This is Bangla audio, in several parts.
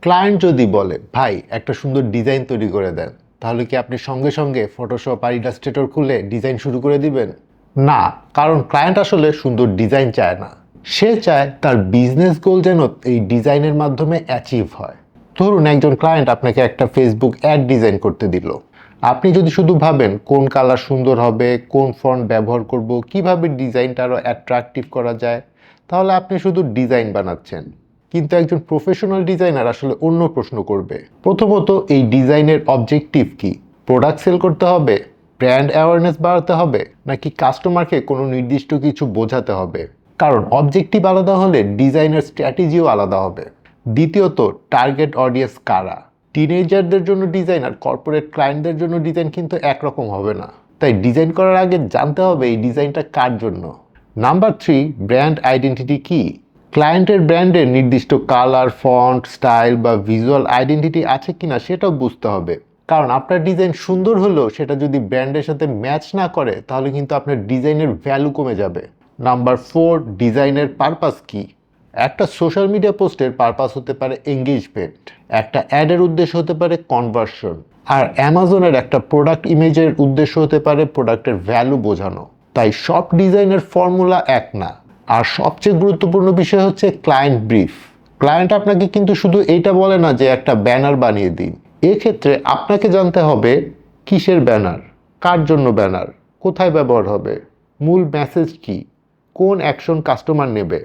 ক্লায়েন্ট যদি বলে ভাই একটা সুন্দর ডিজাইন তৈরি করে দেন, তাহলে কি আপনি সঙ্গে সঙ্গে ফটোশপ আর ইলাস্ট্রেটর খুলে ডিজাইন শুরু করে দিবেন? না, কারণ ক্লায়েন্ট আসলে সুন্দর ডিজাইন চায় না। সে চায় তার বিজনেস গোল যেন এই ডিজাইনের মাধ্যমে অ্যাচিভ হয়। ধরুন একজন ক্লায়েন্ট আপনাকে একটা ফেসবুক অ্যাড ডিজাইন করতে দিল। আপনি যদি শুধু ভাবেন কোন কালার সুন্দর হবে, কোন ফন্ট ব্যবহার করব, কিভাবে ডিজাইনটা আরও অ্যাট্রাকটিভ করা যায়, তাহলে আপনি শুধু ডিজাইন বানাচ্ছেন। কিন্তু একজন প্রফেশনাল ডিজাইনার আসলে অন্য প্রশ্ন করবে। প্রথমত, এই ডিজাইনের অবজেক্টিভ কি? প্রোডাক্ট সেল করতে হবে, ব্র্যান্ড অ্যাওয়ারনেস বাড়াতে হবে, নাকি কাস্টমারকে কোনো নির্দিষ্ট কিছু বোঝাতে হবে? কারণ অবজেক্টিভ আলাদা হলে ডিজাইনের স্ট্র্যাটেজিও আলাদা হবে। দ্বিতীয়ত, টার্গেট অডিয়েন্স কারা? টিনেজারদের জন্য ডিজাইন আর কর্পোরেট ক্লায়েন্টদের জন্য ডিজাইন কিন্তু একরকম হবে না। তাই ডিজাইন করার আগে জানতে হবে এই ডিজাইনটা কার জন্য। নাম্বার 3, ব্র্যান্ড আইডেন্টিটি কি? ক্লায়েন্টের ব্র্যান্ডের নির্দিষ্ট কালার, ফন্ট, স্টাইল বা ভিজুয়াল আইডেন্টিটি আছে কিনা সেটাও বুঝতে হবে। কারণ আপনার ডিজাইন সুন্দর হলেও সেটা যদি ব্র্যান্ডের সাথে ম্যাচ না করে, তাহলে কিন্তু আপনার ডিজাইনের ভ্যালু কমে যাবে। নাম্বার 4, ডিজাইনের পারপাস কি? একটা সোশ্যাল মিডিয়া পোস্টের পারপাস হতে পারে এঙ্গেজমেন্ট, একটা অ্যাডের উদ্দেশ্য হতে পারে কনভার্সন, আর অ্যামাজনের একটা প্রোডাক্ট ইমেজের উদ্দেশ্য হতে পারে প্রোডাক্টের ভ্যালু বোঝানো। তাই সব ডিজাইনের ফর্মুলা এক না। আর সবচেয়ে গুরুত্বপূর্ণ বিষয় হচ্ছে ক্লায়েন্ট ব্রিফ। ক্লায়েন্ট আপনাকে কিন্তু শুধু এইটা বলে না যে একটা ব্যানার বানিয়ে দিন। এক্ষেত্রে আপনাকে জানতে হবে কিসের ব্যানার, কার জন্য ব্যানার, কোথায় ব্যবহার হবে, মূল মেসেজ কি, কোন অ্যাকশন কাস্টমার নেবে।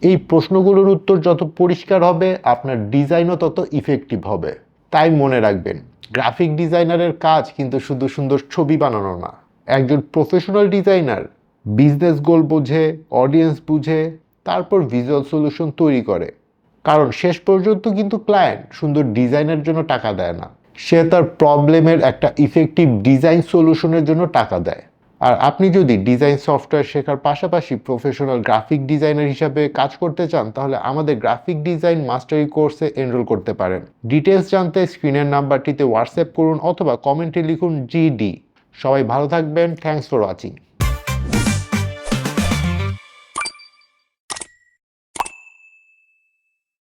এই প্রশ্নগুলোর উত্তর যত পরিষ্কার হবে, আপনার ডিজাইনও তত ইফেক্টিভ হবে। তাই মনে রাখবেন, গ্রাফিক ডিজাইনারের কাজ কিন্তু শুধু সুন্দর ছবি বানানো না। একজন প্রফেশনাল ডিজাইনার বিজনেস গোল বোঝে, অডিয়েন্স বুঝে, তারপর ভিজুয়াল সলিউশন তৈরি করে। কারণ শেষ পর্যন্ত কিন্তু ক্লায়েন্ট সুন্দর ডিজাইনের জন্য টাকা দেয় না, সে তার প্রবলেমের একটা ইফেক্টিভ ডিজাইন সলিউশনের জন্য টাকা দেয়। আর আপনি যদি ডিজাইন সফটওয়্যার শেখার পাশাপাশি প্রফেশনাল গ্রাফিক ডিজাইনার হিসাবে কাজ করতে চান, তাহলে আমাদের গ্রাফিক ডিজাইন মাস্টারি কোর্সে এনরোল করতে পারেন। ডিটেলস জানতে স্ক্রিনের নাম্বারটিতে হোয়াটসঅ্যাপ করুন অথবা কমেন্টে লিখুন GD। সবাই ভালো থাকবেন। Thanks for watching.